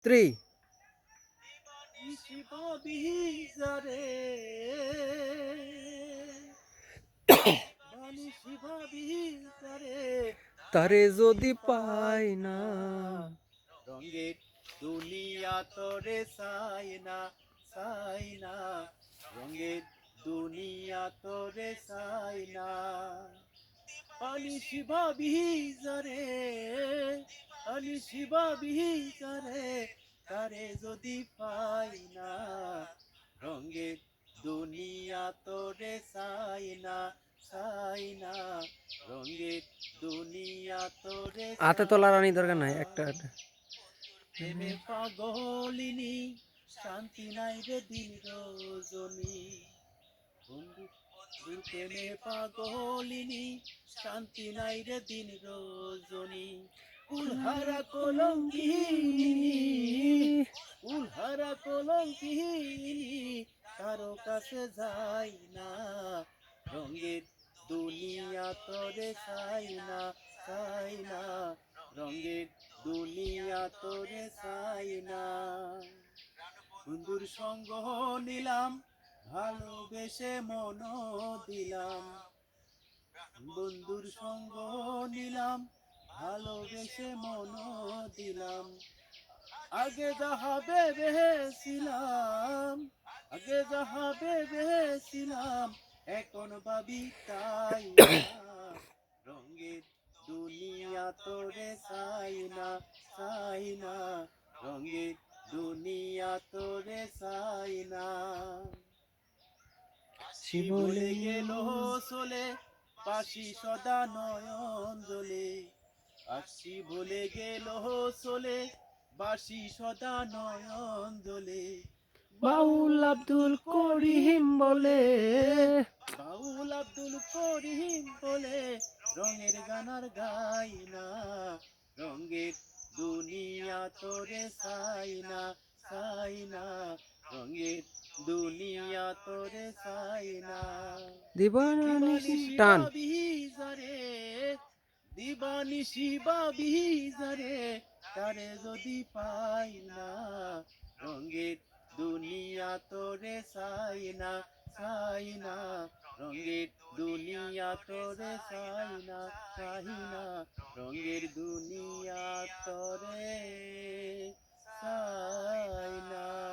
3 শিববিজারে বানি শিববিজারে তারে যদি পাই পাই না না রঙের দুনিয়া তোরে চাই না রঙের দুনিয়া তোরে চাই না পানি শিববিজারে পানি শিববিজারে তারে যদি পাই না রঙের দুনিয়া তোরে চাই না রঙের দুনিয়া তোরে হাতে তোলা চাই রানী না দরকার নাই একটা প্রেমে পাগলিনী শান্তি নাই রে দিন রজনী বন্ধু প্রেমে পাগলিনী শান্তি নাই রে দিন রজনী কুলহারা কলঙ্কিনী কুলহারা কলঙ্কিনী কারো কাছে যাই না রঙের দুনিয়া তোরে চাই না রঙের দুনিয়া তোরে চাই না বন্ধুর সঙ্গ নিলাম ভালোবেসে মন দিলাম বন্ধুর সঙ্গ নিলাম ভালোবেসে মন দিলাম আগে যাহা ভেবেছিলাম আগে যাহা ভেবেছিলাম এখন ভাবি তাই না রঙের দুনিয়া তোরে চাই না রঙের দুনিয়া তোরে চাই না সে জীবনে ভুলে গেল চলে পাশি সদা নয়ন জলে আশি ভুলে গেল চলে বাসি সদা নয়ন জলে বাউল বাউল আব্দুল আব্দুল করিম করিম বলে বলে বাউল আব্দুল করিম বলে রঙের গানার গাই না রঙের দুনিয়া তোরে চাই না রঙের দুনিয়া তোরে চাই না দিবানি দিবানিশি শিবা টান বিজারে দিবানি শিবা বিজারে তারে যদি পাই না রঙের দুনিয়া তোরে চাই না রঙের দুনিয়া তোরে চাই না রঙের দুনিয়া তোরে চাই না